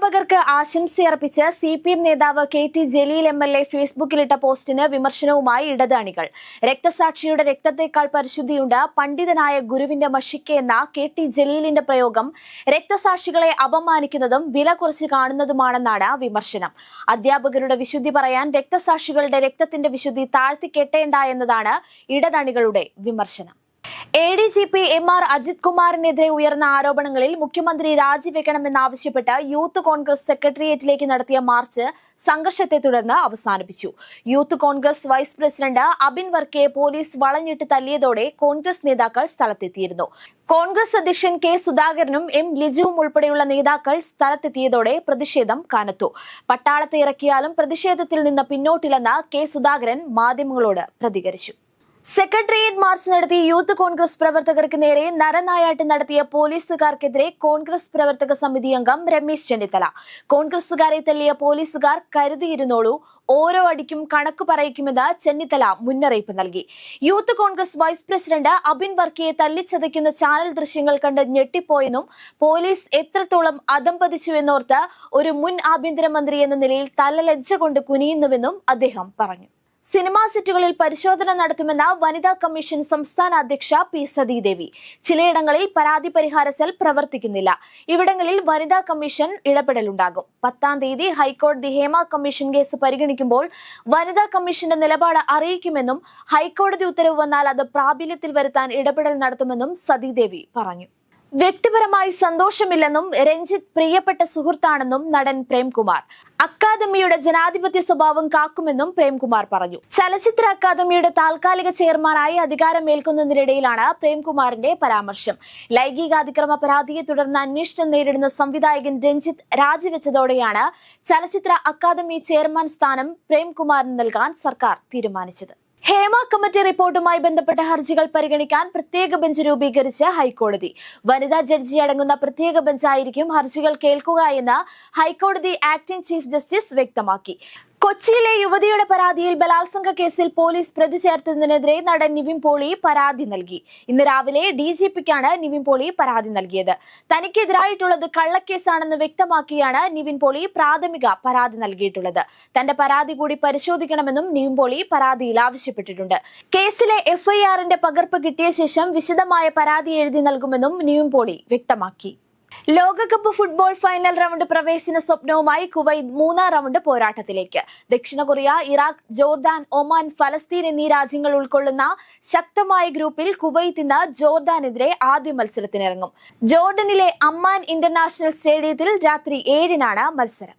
അധ്യാപകർക്ക് ആശംസയർപ്പിച്ച് CPM നേതാവ് KT Jaleel MLA ഫേസ്ബുക്കിലിട്ട പോസ്റ്റിന് വിമർശനവുമായി ഇടത് അണികൾ. രക്തസാക്ഷിയുടെ രക്തത്തേക്കാൾ പരിശുദ്ധിയുണ്ട് പണ്ഡിതനായ ഗുരുവിന്റെ മഷിക്ക് എന്ന KT ജലീലിന്റെ പ്രയോഗം രക്തസാക്ഷികളെ അപമാനിക്കുന്നതും വില കുറച്ച് കാണുന്നതുമാണെന്നാണ് വിമർശനം. അധ്യാപകരുടെ വിശുദ്ധി പറയാൻ രക്തസാക്ഷികളുടെ രക്തത്തിന്റെ വിശുദ്ധി താഴ്ത്തിക്കെട്ടേണ്ട എന്നതാണ് ഇടതണികളുടെ വിമർശനം. ADGP MR അജിത് കുമാറിനെതിരെ ഉയർന്ന ആരോപണങ്ങളിൽ മുഖ്യമന്ത്രി രാജിവെക്കണമെന്നാവശ്യപ്പെട്ട് യൂത്ത് കോൺഗ്രസ് സെക്രട്ടേറിയറ്റിലേക്ക് നടത്തിയ മാർച്ച് സംഘർഷത്തെ തുടർന്ന് അവസാനിപ്പിച്ചു. Youth Congress vice president Abin വർക്കിയെ പോലീസ് വളഞ്ഞിട്ട് തല്ലിയതോടെ കോൺഗ്രസ് നേതാക്കൾ സ്ഥലത്തെത്തിയിരുന്നു. കോൺഗ്രസ് അധ്യക്ഷൻ K സുധാകരനും M ലിജുവും ഉൾപ്പെടെയുള്ള നേതാക്കൾ സ്ഥലത്തെത്തിയതോടെ പ്രതിഷേധം കനത്തു. പട്ടാളത്തെ ഇറക്കിയാലും പ്രതിഷേധത്തിൽ നിന്ന് പിന്നോട്ടില്ലെന്ന് K സുധാകരൻ മാധ്യമങ്ങളോട് പ്രതികരിച്ചു. സെക്രട്ടേറിയറ്റ് മാർച്ച് നടത്തിയ യൂത്ത് കോൺഗ്രസ് പ്രവർത്തകർക്ക് നേരെ നരനായാട്ട് നടത്തിയ പോലീസുകാർക്കെതിരെ കോൺഗ്രസ് പ്രവർത്തക സമിതി അംഗം രമേശ് ചെന്നിത്തല. കോൺഗ്രസുകാരെ തല്ലിയ പോലീസുകാർ കരുതിയിരുന്നോളൂ, ഓരോ അടിക്കും കണക്ക് പറയിക്കുമെന്ന് ചെന്നിത്തല മുന്നറിയിപ്പ് നൽകി. Youth Congress vice president Abin വർക്കിയെ തല്ലിച്ചതയ്ക്കുന്ന ചാനൽ ദൃശ്യങ്ങൾ കണ്ട് ഞെട്ടിപ്പോയെന്നും പോലീസ് എത്രത്തോളം അധംപതിച്ചുവെന്നോർത്ത് ഒരു മുൻ ആഭ്യന്തരമന്ത്രി എന്ന നിലയിൽ തലലജ്ജ കൊണ്ട് കുനിയുന്നുവെന്നും അദ്ദേഹം പറഞ്ഞു. സിനിമാ സെറ്റുകളിൽ പരിശോധന നടത്തുമെന്ന വനിതാ കമ്മീഷൻ സംസ്ഥാന അധ്യക്ഷ P സതീദേവി. ചിലയിടങ്ങളിൽ പരാതി പരിഹാര സെൽ പ്രവർത്തിക്കുന്നില്ല. ഇവിടങ്ങളിൽ വനിതാ കമ്മീഷൻ ഇടപെടലുണ്ടാകും. 10-ാം തീയതി ഹൈക്കോടതി ഹേമ കമ്മീഷൻ കേസ് പരിഗണിക്കുമ്പോൾ വനിതാ കമ്മീഷന്റെ നിലപാട് അറിയിക്കുമെന്നും ഹൈക്കോടതി ഉത്തരവ് വന്നാൽ അത് പ്രാബല്യത്തിൽ വരുത്താൻ ഇടപെടൽ നടത്തുമെന്നും സതീദേവി പറഞ്ഞു. വ്യക്തിപരമായി സന്തോഷമില്ലെന്നും രഞ്ജിത്ത് പ്രിയപ്പെട്ട സുഹൃത്താണെന്നും നടൻ പ്രേംകുമാർ. അക്കാദമിയുടെ ജനാധിപത്യ സ്വഭാവം കാക്കുമെന്നും പ്രേംകുമാർ പറഞ്ഞു. ചലച്ചിത്ര അക്കാദമിയുടെ താൽക്കാലിക ചെയർമാനായി അധികാരമേൽക്കുന്നതിനിടയിലാണ് പ്രേംകുമാറിന്റെ പരാമർശം. ലൈംഗികാതിക്രമ പരാതിയെ തുടർന്ന് അന്വേഷണം നേരിടുന്ന സംവിധായകൻ രഞ്ജിത്ത് രാജിവെച്ചതോടെയാണ് ചലച്ചിത്ര അക്കാദമി ചെയർമാൻ സ്ഥാനം പ്രേംകുമാറിന് നൽകാൻ സർക്കാർ തീരുമാനിച്ചത്. ഹേമ കമ്മിറ്റി റിപ്പോർട്ടുമായി ബന്ധപ്പെട്ട ഹർജികൾ പരിഗണിക്കാൻ പ്രത്യേക ബെഞ്ച് രൂപീകരിച്ച് ഹൈക്കോടതി. വനിതാ ജഡ്ജി അടങ്ങുന്ന പ്രത്യേക ബെഞ്ചായിരിക്കും ഹർജികൾ കേൾക്കുക എന്ന് ഹൈക്കോടതി ആക്ടിംഗ് ചീഫ് ജസ്റ്റിസ് വ്യക്തമാക്കി. കൊച്ചിയിലെ യുവതിയുടെ പരാതിയിൽ ബലാത്സംഗ കേസിൽ പോലീസ് പ്രതി ചേർത്തതിനെതിരെ നടൻ നിവിൻ പോളി പരാതി നൽകി. ഇന്ന് രാവിലെ DGPക്കാണ് നിവിൻ പോളി പരാതി നൽകിയത്. തനിക്കെതിരായിട്ടുള്ളത് കള്ളക്കേസാണെന്ന് വ്യക്തമാക്കിയാണ് നിവിൻ പോളി പ്രാഥമിക പരാതി നൽകിയിട്ടുള്ളത്. തന്റെ പരാതി കൂടി പരിശോധിക്കണമെന്നും നിവിൻ പോളി പരാതിയിൽ ആവശ്യപ്പെട്ടിട്ടുണ്ട്. കേസിലെ FIRന്റെ പകർപ്പ് കിട്ടിയ ശേഷം വിശദമായ പരാതി എഴുതി നൽകുമെന്നും നിവിൻ പോളി വ്യക്തമാക്കി. ലോകകപ്പ് ഫുട്ബോൾ ഫൈനൽ റൗണ്ട് പ്രവേശന സ്വപ്നവുമായി കുവൈറ്റ് 3-ാം റൗണ്ട് പോരാട്ടത്തിലേക്ക്. ദക്ഷിണ കൊറിയ, ഇറാഖ്, ജോർദാൻ, ഒമാൻ, ഫലസ്തീൻ എന്നീ രാജ്യങ്ങൾ ഉൾക്കൊള്ളുന്ന ശക്തമായ ഗ്രൂപ്പിൽ കുവൈറ്റ് ഇന്ന് ജോർദാനെതിരെ ആദ്യ മത്സരത്തിനിറങ്ങും. ജോർഡനിലെ അമ്മാൻ ഇന്റർനാഷണൽ സ്റ്റേഡിയത്തിൽ രാത്രി 7-നാണ് മത്സരം.